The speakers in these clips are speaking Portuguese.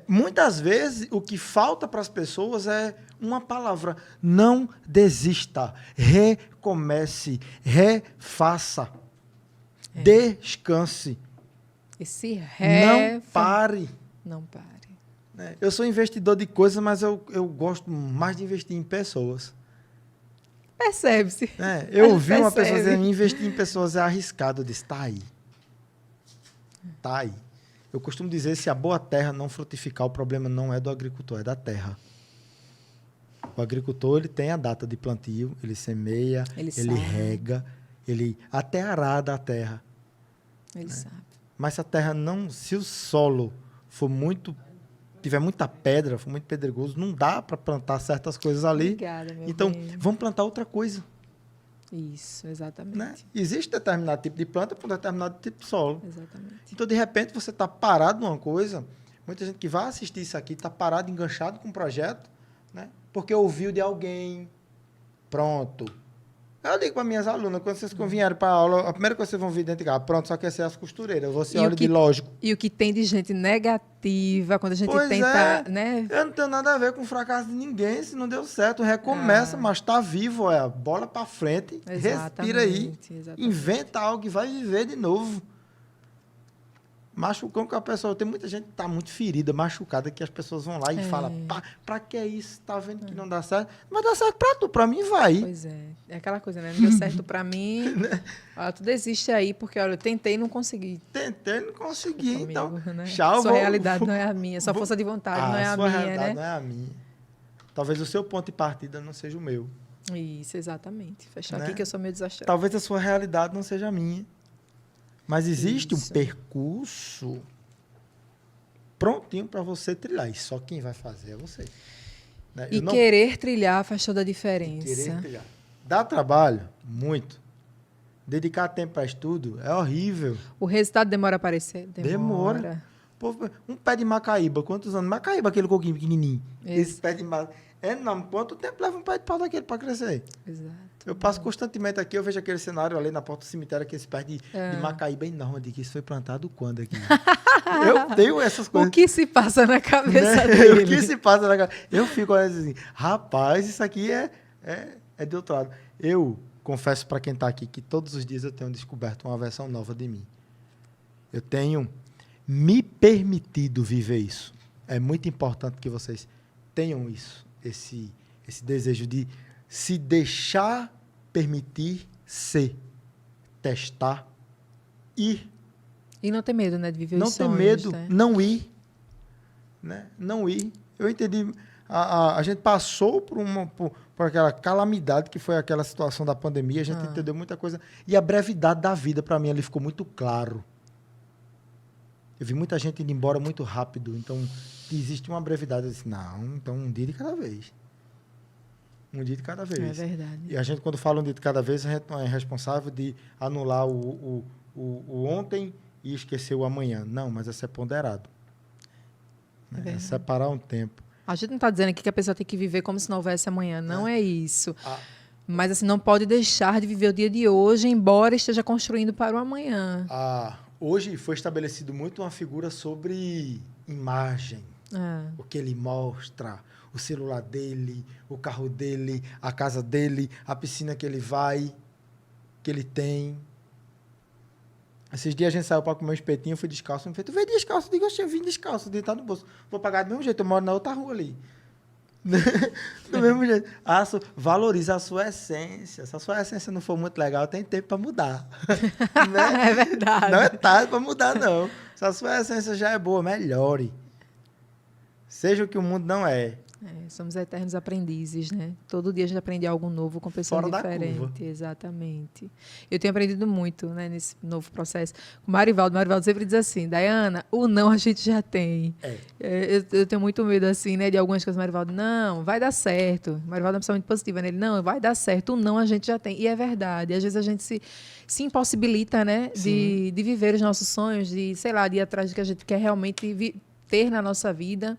Muitas vezes, o que falta para as pessoas é uma palavra. Não desista. Recomece. Refaça. Descanse. Esse Não pare. Não pare. Eu sou investidor de coisas, mas eu gosto mais de investir em pessoas. Percebe-se. Eu ouvi uma pessoa dizendo que investir em pessoas é arriscado. Eu disse, tá aí. Tá aí. Eu costumo dizer, se a boa terra não frutificar, o problema não é do agricultor, é da terra. O agricultor, ele tem a data de plantio, ele semeia, ele rega, ele até arada a terra. Ele sabe. Mas se a terra não, se o solo tiver muita pedra, for muito pedregoso, não dá para plantar certas coisas ali. Obrigada, meu então, bem. vamos plantar outra coisa. Isso, exatamente. Né? Existe determinado tipo de planta para um determinado tipo de solo. Exatamente. Então, de repente, você está parado numa coisa, muita gente que vai assistir isso aqui está parado, enganchado com um projeto, né? Porque ouviu de alguém. Pronto. Eu digo para minhas alunas, quando vocês vierem para a aula, a primeira coisa que vocês vão vir dentro de casa, pronto, só quer ser as costureiras. Você olha de lógico. E o que tem de gente negativa, quando a gente tenta... né? Eu não tenho nada a ver com o fracasso de ninguém, se não deu certo, recomeça, mas está vivo, bola para frente, respira aí, inventa algo e vai viver de novo. Machucão que a pessoa... Tem muita gente que está muito ferida, machucada, que as pessoas vão lá e falam, para que isso? Tá vendo que não dá certo? Mas dá certo para tu, para mim vai. Pois é. É aquela coisa, né? Não deu certo para mim. Olha, tu desiste aí, porque olha, eu tentei e não consegui. Tentei, não consegui. Comigo, então, né? tchau. Sua realidade não é a minha, sua força de vontade não é a minha, sua realidade né? não é a minha. Talvez o seu ponto de partida não seja o meu. Isso, exatamente. Fechar aqui que eu sou meio desastrada. Talvez a sua realidade não seja a minha. Mas existe um percurso prontinho para você trilhar. E só quem vai fazer é você. Né? E querer trilhar faz toda a diferença. Querer trilhar. Dá trabalho? Muito. Dedicar tempo para estudo é horrível. O resultado demora a aparecer? Demora. Pô, um pé de macaíba, quantos anos? Macaíba, aquele coquinho pequenininho. Esse pé de macaíba. Quanto tempo leva um pé de pau daquele para crescer? Exato. Eu passo constantemente aqui, eu vejo aquele cenário ali na porta do cemitério, aquele pé de macaíba enorme. Eu digo, isso foi plantado quando aqui? Eu tenho essas coisas. O que se passa na cabeça dele? O que se passa na cabeça? Eu fico olhando assim, rapaz, isso aqui é de outro lado. Eu confesso para quem está aqui que todos os dias eu tenho descoberto uma versão nova de mim. Eu tenho me permitido viver isso. É muito importante que vocês tenham isso, esse desejo de se deixar permitir ser, testar, ir. E não ter medo, né, de viver não os sonhos. Não ter medo, né? não ir. Né? Não ir. Eu entendi. A gente passou por aquela calamidade que foi aquela situação da pandemia, a gente entendeu muita coisa. E a brevidade da vida, para mim, ali ficou muito claro. Eu vi muita gente indo embora muito rápido. Então, existe uma brevidade. Eu disse, não, então um dia de cada vez. Um dia de cada vez. É verdade. E a gente, quando fala um dia de cada vez, a gente não é responsável de anular o ontem e esquecer o amanhã. Não, mas é ser ponderado. É separar um tempo. A gente não está dizendo aqui que a pessoa tem que viver como se não houvesse amanhã. Não é isso. Mas assim, não pode deixar de viver o dia de hoje, embora esteja construindo para o amanhã. Hoje foi estabelecido muito uma figura sobre imagem. O que ele mostra, o celular dele, o carro dele, a casa dele, a piscina que ele vai, que ele tem. Esses dias a gente saiu para comer um espetinho, eu fui descalço. Me fez, tu veio descalço? Eu digo, eu vim descalço, deitado no bolso. Vou pagar do mesmo jeito, eu moro na outra rua ali. Do mesmo jeito. Valoriza a sua essência. Se a sua essência não for muito legal, tem tempo para mudar. Né? É verdade. Não é tarde para mudar, não. Se a sua essência já é boa, melhore. Seja o que o mundo não é. Somos eternos aprendizes, né? Todo dia a gente aprende algo novo com pessoas Fora diferentes. da curva. Exatamente. Eu tenho aprendido muito, né, nesse novo processo. O Marivaldo sempre diz assim, Dayana, o não a gente já tem. Eu tenho muito medo, assim, né, de algumas coisas. Marivaldo, não, vai dar certo. O Marivaldo é uma pessoa muito positiva, né? Ele, não, vai dar certo. O não a gente já tem. E é verdade. Às vezes a gente se impossibilita, né, de viver os nossos sonhos, de, sei lá, de ir atrás do que a gente quer realmente ter na nossa vida,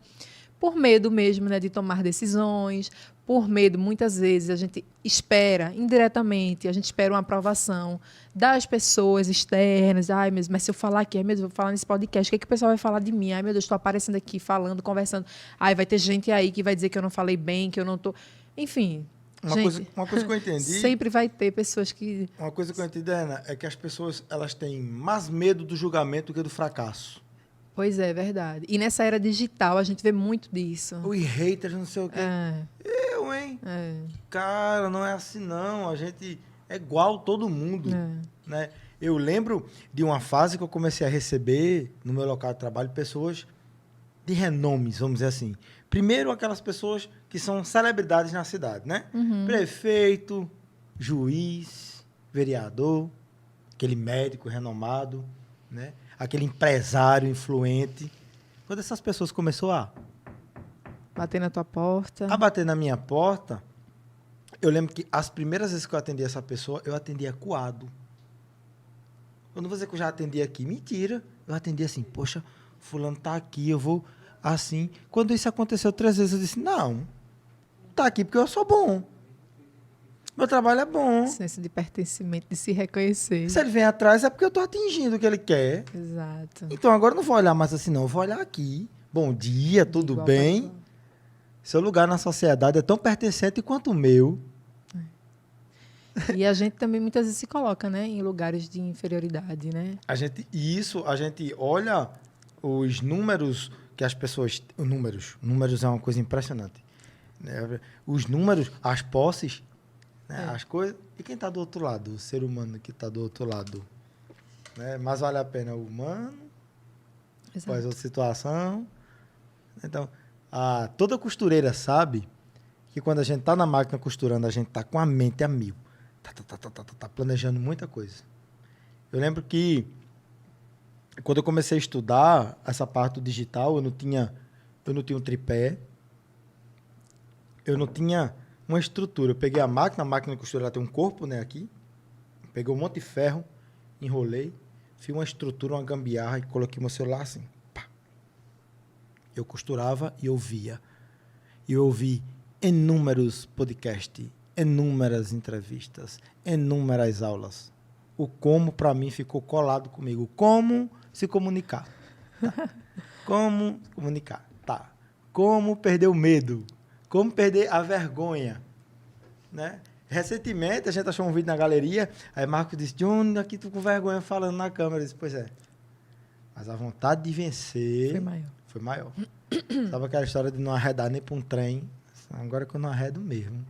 por medo mesmo, né, de tomar decisões, por medo, muitas vezes, a gente espera, indiretamente, a gente espera uma aprovação das pessoas externas. Ai, mas se eu falar aqui, ai, meu Deus, eu vou falar nesse podcast, o que o pessoal vai falar de mim? Ai, meu Deus, estou aparecendo aqui, falando, conversando. Ai, vai ter gente aí que vai dizer que eu não falei bem, que eu não estou... Enfim, uma coisa que eu entendi... Sempre vai ter pessoas que... Uma coisa que eu entendi, Ana, é que as pessoas elas têm mais medo do julgamento do que do fracasso. Pois é, verdade. E nessa era digital, a gente vê muito disso. Os haters, não sei o quê. Eu, hein? Cara, não é assim, não. A gente é igual todo mundo, né? Eu lembro de uma fase que eu comecei a receber, no meu local de trabalho, pessoas de renomes, vamos dizer assim. Primeiro, aquelas pessoas que são celebridades na cidade, né? Prefeito, juiz, vereador, aquele médico renomado, né? Aquele empresário influente. Quando essas pessoas começaram a bater na tua porta. A bater na minha porta, eu lembro que as primeiras vezes que eu atendi essa pessoa, eu atendia acuado. Eu não vou dizer que eu já atendi aqui. Mentira. Eu atendi assim, poxa, fulano tá aqui, eu vou assim. Quando isso aconteceu 3 vezes, eu disse, não, tá aqui porque eu sou bom. Meu trabalho é bom. Senso de pertencimento, de se reconhecer. Se ele vem atrás, é porque eu tô atingindo o que ele quer. Exato. Então, agora eu não vou olhar mais assim, não. Eu vou olhar aqui. Bom dia, tudo bem? Seu lugar na sociedade é tão pertencente quanto o meu. E a gente também muitas vezes se coloca, né, em lugares de inferioridade, né? A gente olha os números que as pessoas... Números é uma coisa impressionante. Né? Os números, as posses, né? As coisas... E quem está do outro lado? O ser humano que está do outro lado. Né? Mas vale a pena o humano, faz outra situação. Então, toda costureira sabe que quando a gente está na máquina costurando, a gente está com a mente a mil. Tá planejando muita coisa. Eu lembro que quando eu comecei a estudar essa parte do digital, eu não tinha um tripé, eu não tinha uma estrutura. Eu peguei a máquina de costura, ela tem um corpo, né, aqui. Peguei um monte de ferro, enrolei, fiz uma estrutura, uma gambiarra e coloquei meu celular assim. Pá. Eu costurava e ouvia. E eu ouvi inúmeros podcasts, inúmeras entrevistas, inúmeras aulas. O como, para mim, ficou colado comigo. Como se comunicar. Tá. Como comunicar. Tá. Como perder o medo. Como perder a vergonha. Né? Recentemente, a gente achou um vídeo na galeria, aí Marcos disse, Johnny, aqui tu com vergonha falando na câmera. Eu disse, pois é. Mas a vontade de vencer foi maior. Sabe aquela história de não arredar nem para um trem? Agora que eu não arredo mesmo.